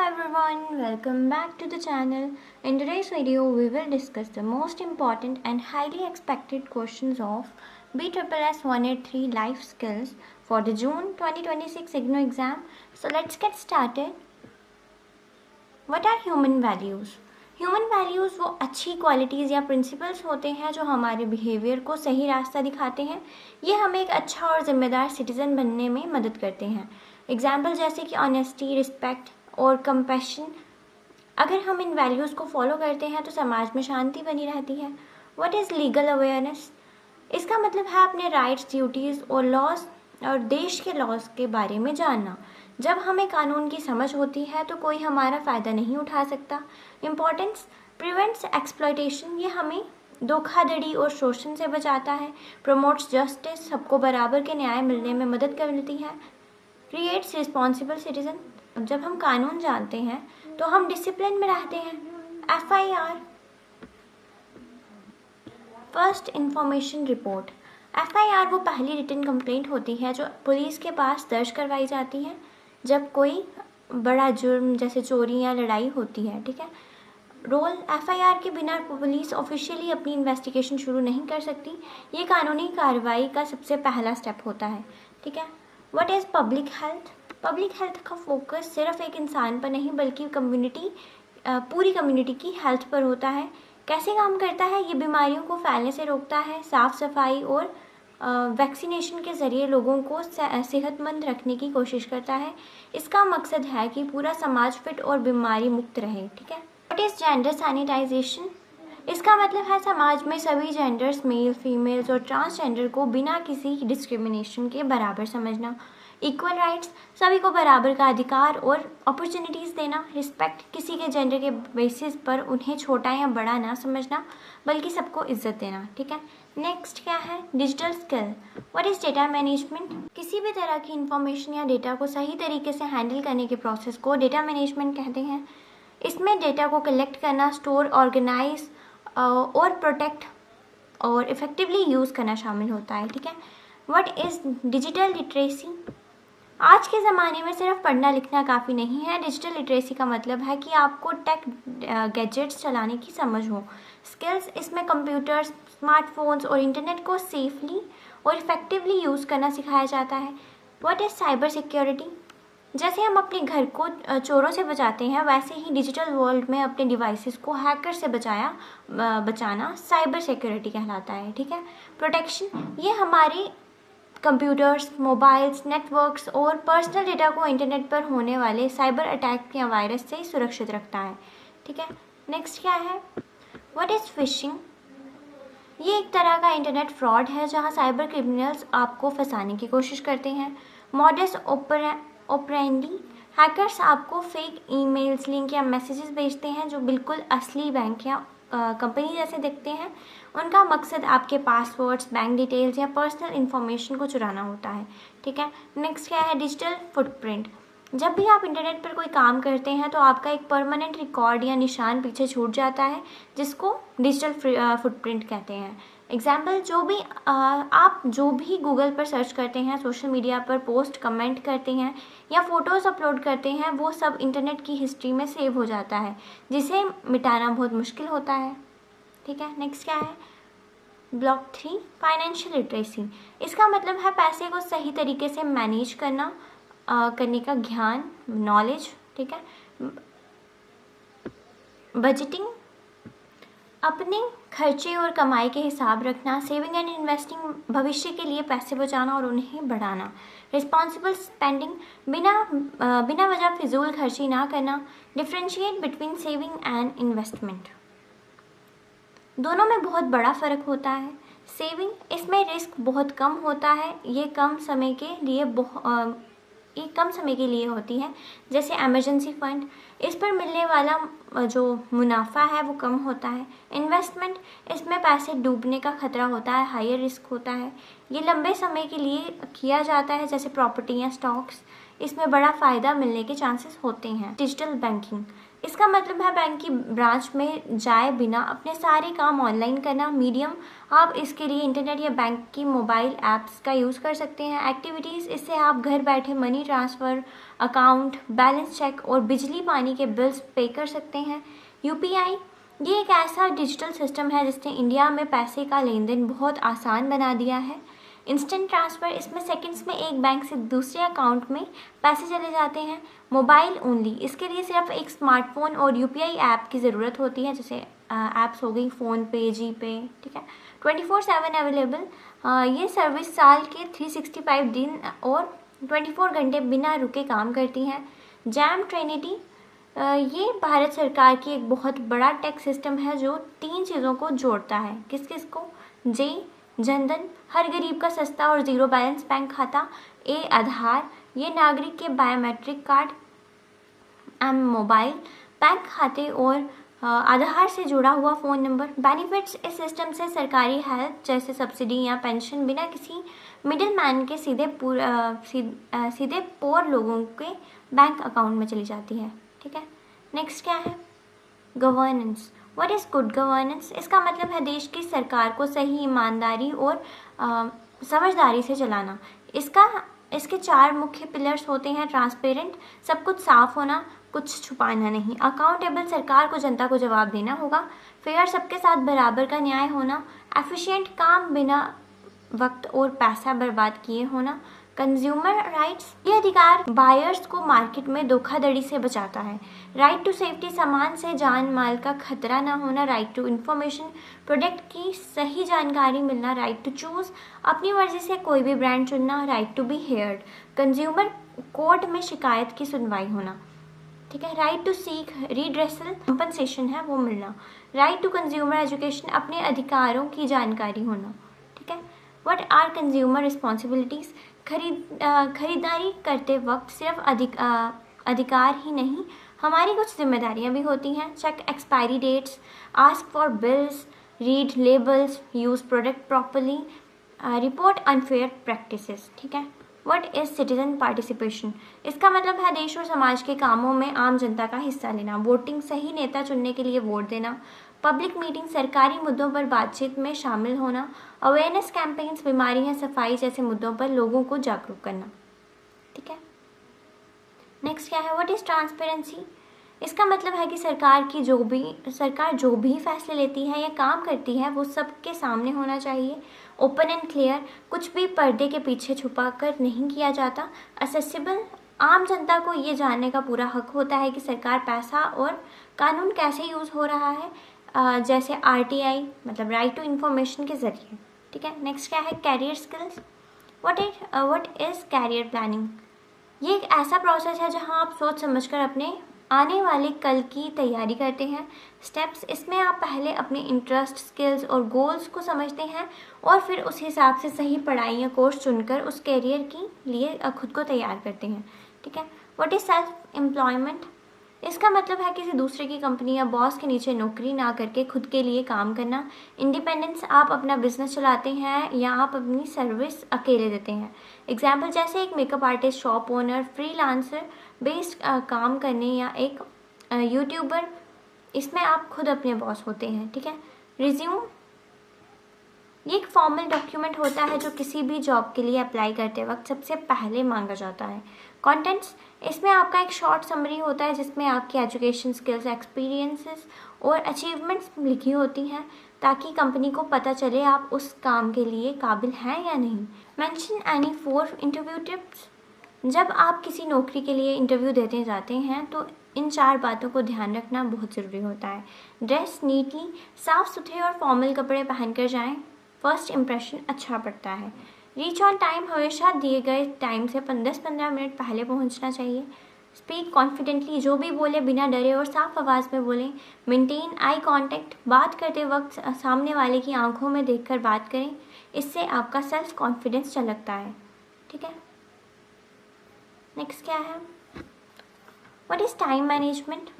everyone, welcome back to the channel. In today's video, we will discuss the most important and highly expected questions of BSSS 183 Life Skills for the June 2026 IGNOU exam. So let's get started. What are human values? Human values वो अच्छी qualities या principles होते हैं जो हमारे behaviour को सही रास्ता दिखाते हैं। ये हमें एक अच्छा और ज़िम्मेदार सिटीज़न बनने में मदद करते हैं। एग्जाम्पल जैसे कि ऑनेस्टी, रिस्पेक्ट और कंपैशन। अगर हम इन वैल्यूज़ को फॉलो करते हैं तो समाज में शांति बनी रहती है। What is legal awareness? इसका मतलब है अपने राइट्स, ड्यूटीज़ और लॉज और देश के लॉज के बारे में जानना। जब हमें कानून की समझ होती है तो कोई हमारा फ़ायदा नहीं उठा सकता। इम्पॉर्टेंस, प्रिवेंट्स एक्सप्लॉयटेशन, ये हमें धोखाधड़ी और शोषण से बचाता है। प्रमोट्स जस्टिस, सबको बराबर के न्याय मिलने में मदद कर मिलती है। क्रिएट्स रिस्पॉन्सिबल सिटीजन, जब हम कानून जानते हैं तो हम डिसिप्लिन में रहते हैं। FIR, first information report. FIR वो पहली रिटन कंप्लेंट होती है जो पुलिस के पास दर्ज करवाई जाती है जब कोई बड़ा जुर्म जैसे चोरी या लड़ाई होती है। ठीक है। रोल, FIR के बिना पुलिस ऑफिशियली अपनी इन्वेस्टिगेशन शुरू नहीं कर सकती। ये कानूनी कार्रवाई का सबसे पहला स्टेप होता है। ठीक है। What is public health? Public health का फोकस सिर्फ एक इंसान पर नहीं बल्कि पूरी कम्युनिटी की हेल्थ पर होता है। कैसे काम करता है? ये बीमारियों को फैलने से रोकता है। साफ़ सफाई और वैक्सीनेशन के ज़रिए लोगों को सेहतमंद रखने की कोशिश करता है। इसका मकसद है कि पूरा समाज फिट और बीमारी मुक्त रहे। ठीक है। What is gender sanitisation? इसका मतलब है समाज में सभी जेंडर्स, मेल, फीमेल्स और ट्रांसजेंडर को बिना किसी डिस्क्रिमिनेशन के बराबर समझना। इक्वल राइट्स, सभी को बराबर का अधिकार और अपॉर्चुनिटीज़ देना। रिस्पेक्ट, किसी के जेंडर के बेसिस पर उन्हें छोटा या बड़ा ना समझना बल्कि सबको इज्जत देना। ठीक है। नेक्स्ट क्या है? Digital skill. What is data management? किसी भी तरह की इंफॉर्मेशन या डेटा को सही तरीके से हैंडल करने के प्रोसेस को डेटा मैनेजमेंट कहते हैं। इसमें डेटा को कलेक्ट करना, स्टोर, ऑर्गेनाइज और प्रोटेक्ट और इफ़ेक्टिवली यूज़ करना शामिल होता है। ठीक है। What is digital literacy? आज के ज़माने में सिर्फ पढ़ना लिखना काफ़ी नहीं है। डिजिटल लिटरेसी का मतलब है कि आपको टेक गैजेट्स चलाने की समझ हो। स्किल्स, इसमें कंप्यूटर्स, स्मार्टफोन्स और इंटरनेट को सेफली और इफ़ेक्टिवली यूज़ करना सिखाया जाता है। What is cyber security? जैसे हम अपने घर को चोरों से बचाते हैं वैसे ही डिजिटल वर्ल्ड में अपने डिवाइसेस को हैकर से बचाना साइबर सिक्योरिटी कहलाता है। ठीक है। प्रोटेक्शन, ये हमारे कंप्यूटर्स, मोबाइल्स, नेटवर्क्स और पर्सनल डेटा को इंटरनेट पर होने वाले साइबर अटैक या वायरस से सुरक्षित रखता है। ठीक है। नेक्स्ट क्या है? What is fishing? ये एक तरह का इंटरनेट फ्रॉड है जहां साइबर क्रिमिनल्स आपको फंसाने की कोशिश करते हैं। मॉडस ऑपरेंडी, हैकर्स आपको फेक ईमेल्स, लिंक या मैसेजेस भेजते हैं जो बिल्कुल असली बैंक या कंपनी जैसे दिखते हैं। उनका मकसद आपके पासवर्ड्स, बैंक डिटेल्स या पर्सनल इन्फॉर्मेशन को चुराना होता है। ठीक है। नेक्स्ट क्या है? Digital footprint. जब भी आप इंटरनेट पर कोई काम करते हैं तो आपका एक परमानेंट रिकॉर्ड या निशान पीछे छूट जाता है जिसको डिजिटल फुटप्रिंट कहते हैं। एग्जाम्पल, आप जो भी गूगल पर सर्च करते हैं, सोशल मीडिया पर पोस्ट, कमेंट करते हैं या फ़ोटोज़ अपलोड करते हैं वो सब इंटरनेट की हिस्ट्री में सेव हो जाता है जिसे मिटाना बहुत मुश्किल होता है। ठीक है। नेक्स्ट क्या है? Block 3, financial literacy. इसका मतलब है पैसे को सही तरीके से मैनेज करने का ज्ञान, नॉलेज। ठीक है। बजटिंग, अपने खर्चे और कमाई के हिसाब रखना। सेविंग एंड इन्वेस्टिंग, भविष्य के लिए पैसे बचाना और उन्हें बढ़ाना। रिस्पॉन्सिबल स्पेंडिंग, बिना वजह फिजूल खर्ची ना करना। Differentiate between saving and investment, दोनों में बहुत बड़ा फ़र्क होता है। सेविंग, इसमें रिस्क बहुत कम होता है। ये कम समय के लिए होती है जैसे इमरजेंसी फंड। इस पर मिलने वाला जो मुनाफा है वो कम होता है। इन्वेस्टमेंट, इसमें पैसे डूबने का खतरा होता है, हायर रिस्क होता है। ये लंबे समय के लिए किया जाता है जैसे प्रॉपर्टी या स्टॉक्स। इसमें बड़ा फ़ायदा मिलने के चांसेस होते हैं। डिजिटल बैंकिंग, इसका मतलब है बैंक की ब्रांच में जाए बिना अपने सारे काम ऑनलाइन करना। मीडियम, आप इसके लिए इंटरनेट या बैंक की मोबाइल ऐप्स का यूज़ कर सकते हैं। एक्टिविटीज़, इससे आप घर बैठे money transfer, account balance check और बिजली पानी के बिल्स पे कर सकते हैं। यूपीआई, ये एक ऐसा डिजिटल सिस्टम है जिसने इंडिया में पैसे का लेन देन बहुत आसान बना दिया है। इंस्टेंट ट्रांसफ़र, इसमें सेकंड्स में एक बैंक से दूसरे अकाउंट में पैसे चले जाते हैं। मोबाइल ओनली, इसके लिए सिर्फ एक स्मार्टफोन और यूपीआई ऐप की ज़रूरत होती है, जैसे ऐप्स हो गई फ़ोनपे, जीपे, ठीक है। 24/7 अवेलेबल, ये सर्विस साल के 365 दिन और 24 घंटे बिना रुके काम करती हैं। जैम ट्रिनिटी, ये भारत सरकार की एक बहुत बड़ा टैक्स सिस्टम है जो 3 चीज़ों को जोड़ता है। किस किस को? जनधन, हर गरीब का सस्ता और ज़ीरो बैलेंस बैंक खाता। आधार, ये नागरिक के बायोमेट्रिक कार्ड। मोबाइल, बैंक खाते और आधार से जुड़ा हुआ फ़ोन नंबर। बेनिफिट्स, इस सिस्टम से सरकारी हेल्प जैसे सब्सिडी या पेंशन बिना किसी मिडिल मैन के सीधे पोर लोगों के बैंक अकाउंट में चली जाती है, ठीक है। नेक्स्ट क्या है? Governance. What is good governance? इसका मतलब है देश की सरकार को सही, ईमानदारी और समझदारी से चलाना। इसके 4 मुख्य पिलर्स होते हैं। ट्रांसपेरेंट, सब कुछ साफ होना, कुछ छुपाना नहीं। अकाउंटेबल, सरकार को जनता को जवाब देना होगा। फेयर, सबके साथ बराबर का न्याय होना। एफिशिएंट, काम बिना वक्त और पैसा बर्बाद किए होना। कंज्यूमर राइट्स, ये अधिकार बायर्स को मार्केट में धोखाधड़ी से बचाता है। राइट टू सेफ्टी, सामान से जान माल का खतरा ना होना। राइट टू इंफॉर्मेशन, प्रोडक्ट की सही जानकारी मिलना। राइट टू चूज, अपनी मर्जी से कोई भी ब्रांड चुनना। Right to be heard, consumer court में शिकायत की सुनवाई होना, ठीक है। Right to seek redressal, compensation है वो मिलना। राइट टू कंज्यूमर एजुकेशन, अपने अधिकारों की जानकारी होना, ठीक है। What are consumer responsibilities? खरीदारी करते वक्त सिर्फ अधिकार ही नहीं, हमारी कुछ जिम्मेदारियां भी होती हैं। Check expiry dates, ask for bills, read labels, use product properly, report unfair practices, ठीक है। What is citizen participation? इसका मतलब है देश और समाज के कामों में आम जनता का हिस्सा लेना। वोटिंग, सही नेता चुनने के लिए वोट देना। पब्लिक मीटिंग, सरकारी मुद्दों पर बातचीत में शामिल होना। अवेयरनेस कैंपेन्स, बीमारियां, सफाई जैसे मुद्दों पर लोगों को जागरूक करना, ठीक है। नेक्स्ट क्या है? What is transparency? इसका मतलब है कि सरकार जो भी फैसले लेती है या काम करती है वो सबके सामने होना चाहिए। ओपन एंड क्लियर, कुछ भी पर्दे के पीछे छुपा कर नहीं किया जाता। असेसिबल, आम जनता को ये जानने का पूरा हक होता है कि सरकार पैसा और कानून कैसे यूज़ हो रहा है, जैसे RTI मतलब राइट टू इन्फॉर्मेशन के ज़रिए, ठीक है। नेक्स्ट क्या है? Career skills. What is career planning? ये एक ऐसा प्रोसेस है जहां आप सोच समझकर अपने आने वाले कल की तैयारी करते हैं। स्टेप्स, इसमें आप पहले अपने इंटरेस्ट, स्किल्स और गोल्स को समझते हैं और फिर उस हिसाब से सही पढ़ाई या कोर्स चुनकर उस कैरियर के लिए खुद को तैयार करते हैं, ठीक है। What is self employment? इसका मतलब है किसी दूसरे की कंपनी या बॉस के नीचे नौकरी ना करके खुद के लिए काम करना। इंडिपेंडेंस, आप अपना बिजनेस चलाते हैं या आप अपनी सर्विस अकेले देते हैं। एग्जाम्पल जैसे एक makeup artist, shop owner, freelancer based काम करने या एक यूट्यूबर, इसमें आप खुद अपने बॉस होते हैं, ठीक है। रिज्यूम, ये एक फॉर्मल डॉक्यूमेंट होता है जो किसी भी जॉब के लिए अप्लाई करते वक्त सबसे पहले मांगा जाता है। कंटेंट्स, इसमें आपका एक शॉर्ट समरी होता है जिसमें आपकी एजुकेशन, स्किल्स, एक्सपीरियंसेस और अचीवमेंट्स लिखी होती हैं ताकि कंपनी को पता चले आप उस काम के लिए काबिल हैं या नहीं। Mention any 4 interview tips. जब आप किसी नौकरी के लिए इंटरव्यू देते जाते हैं तो इन 4 बातों को ध्यान रखना बहुत ज़रूरी होता है। ड्रेस नीटली, साफ़ सुथरे और फॉर्मल कपड़े पहनकर जाएं, फर्स्ट इम्प्रेशन अच्छा पड़ता है। रीच ऑन टाइम, हमेशा दिए गए टाइम से 10-15 मिनट पहले पहुंचना चाहिए। स्पीक कॉन्फिडेंटली, जो भी बोले बिना डरे और साफ आवाज़ में बोलें। मेंटेन आई कांटेक्ट, बात करते वक्त सामने वाले की आंखों में देखकर बात करें, इससे आपका सेल्फ कॉन्फिडेंस झलकता है, ठीक है। नेक्स्ट क्या है? What is time management?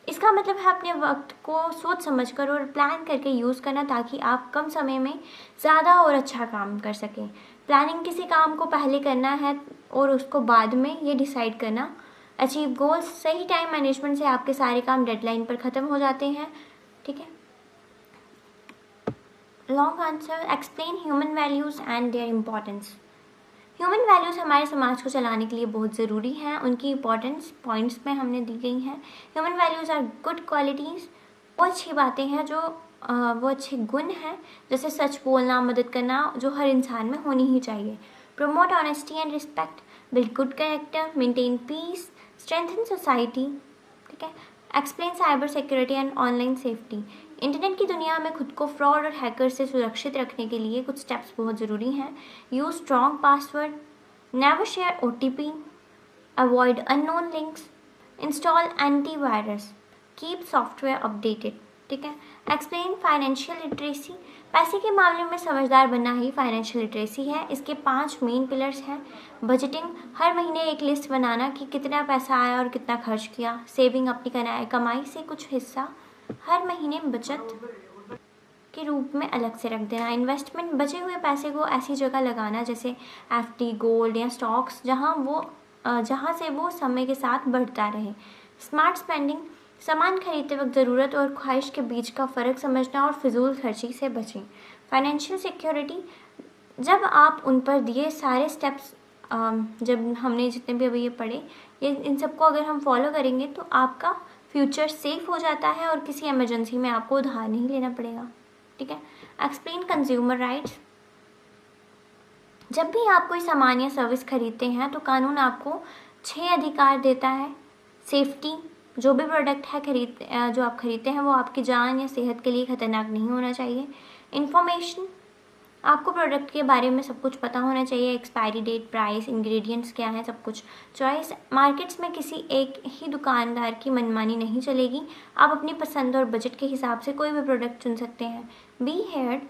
इसका मतलब है अपने वक्त को सोच समझकर और प्लान करके यूज़ करना ताकि आप कम समय में ज़्यादा और अच्छा काम कर सकें। प्लानिंग, किसी काम को पहले करना है और उसको बाद में ये डिसाइड करना। अचीव गोल्स, सही टाइम मैनेजमेंट से आपके सारे काम डेडलाइन पर ख़त्म हो जाते हैं। ठीक है। Long answer, explain human values and there importance. Human values हमारे समाज को चलाने के लिए बहुत ज़रूरी हैं। उनकी इंपॉर्टेंस पॉइंट्स में हमने दी गई हैं। Human values are good qualities, वो अच्छी बातें हैं जो वो अच्छे गुण हैं, जैसे सच बोलना, मदद करना, जो हर इंसान में होनी ही चाहिए। Promote honesty and respect, build good character, maintain piece, strengthen society. ठीक है। Explain cyber security and online safety. Internet की दुनिया में खुद को फ्रॉड और हैकर से सुरक्षित रखने के लिए कुछ स्टेप्स बहुत ज़रूरी हैं। Use strong password, never share OTP, avoid unknown links, install antivirus, keep software updated. ठीक है। एक्सप्लेन फाइनेंशियल लिटरेसी, पैसे के मामले में समझदार बनना ही फाइनेंशियल लिटरेसी है। इसके 5 मेन पिलर्स हैं। बजटिंग, हर महीने एक लिस्ट बनाना कि कितना पैसा आया और कितना खर्च किया। सेविंग, अपनी कमाई से कुछ हिस्सा हर महीने बचत के रूप में अलग से रख देना। इन्वेस्टमेंट, बचे हुए पैसे को ऐसी जगह लगाना जैसे FD, गोल्ड या स्टॉक्स, जहाँ से वो समय के साथ बढ़ता रहे। स्मार्ट स्पेंडिंग, सामान खरीदते वक्त ज़रूरत और ख्वाहिश के बीच का फ़र्क समझना और फिजूल खर्ची से बचें। फाइनेंशियल सिक्योरिटी, जब आप उन पर दिए सारे स्टेप्स, जब हमने जितने भी अभी ये पढ़े, इन सबको अगर हम फॉलो करेंगे तो आपका फ्यूचर सेफ हो जाता है और किसी इमरजेंसी में आपको उधार नहीं लेना पड़ेगा। ठीक है। एक्सप्लेन कंज्यूमर राइट्स, जब भी आप कोई सामान या सर्विस खरीदते हैं तो कानून आपको 6 अधिकार देता है। सेफ्टी, जो भी प्रोडक्ट है जो आप खरीदते हैं वो आपकी जान या सेहत के लिए खतरनाक नहीं होना चाहिए। इन्फॉर्मेशन, आपको प्रोडक्ट के बारे में सब कुछ पता होना चाहिए, एक्सपायरी डेट, प्राइस, इंग्रेडिएंट्स क्या हैं, सब कुछ। चॉइस, मार्केट्स में किसी एक ही दुकानदार की मनमानी नहीं चलेगी। आप अपनी पसंद और बजट के हिसाब से कोई भी प्रोडक्ट चुन सकते हैं। बी हेयर्ड,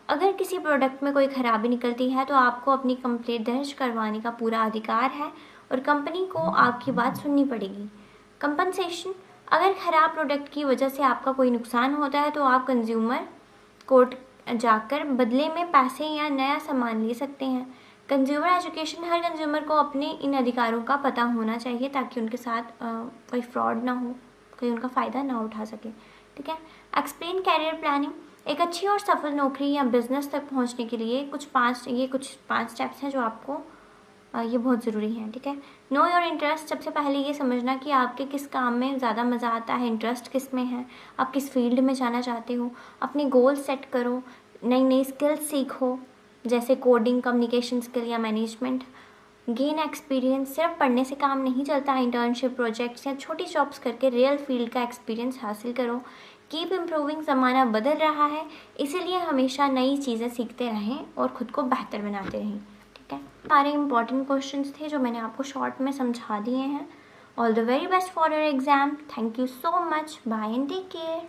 अगर किसी प्रोडक्ट में कोई खराबी निकलती है तो आपको अपनी कंप्लेंट दर्ज करवाने का पूरा अधिकार है और कंपनी को आपकी बात सुननी पड़ेगी। कंपनसेशन, अगर खराब प्रोडक्ट की वजह से आपका कोई नुकसान होता है तो आप कंज्यूमर कोर्ट जाकर बदले में पैसे या नया सामान ले सकते हैं। कंज्यूमर एजुकेशन, हर कंज्यूमर को अपने इन अधिकारों का पता होना चाहिए ताकि उनके साथ कोई फ्रॉड ना हो, कोई उनका फ़ायदा ना उठा सके। ठीक है। एक्सप्लेन कैरियर प्लानिंग, एक अच्छी और सफल नौकरी या बिजनेस तक पहुंचने के लिए कुछ पाँच स्टेप्स हैं जो आपको ये बहुत ज़रूरी हैं। ठीक है। नो योर इंटरेस्ट, सबसे पहले ये समझना कि आपके किस काम में ज़्यादा मज़ा आता है, इंटरेस्ट किस में है, आप किस फील्ड में जाना चाहते हो। अपने गोल सेट करो, नई नई स्किल्स सीखो जैसे कोडिंग, कम्युनिकेशन स्किल या मैनेजमेंट। गेन एक्सपीरियंस, सिर्फ पढ़ने से काम नहीं चलता, इंटर्नशिप, प्रोजेक्ट्स या छोटी जॉब्स करके रियल फील्ड का एक्सपीरियंस हासिल करो। कीप इम्प्रूविंग, ज़माना बदल रहा है इसीलिए हमेशा नई चीज़ें सीखते रहें और ख़ुद को बेहतर बनाते रहें। ठीक है। सारे इंपॉर्टेंट क्वेश्चंस थे जो मैंने आपको शॉर्ट में समझा दिए हैं। All the very best for your exam. Thank you so much. Bye and take care.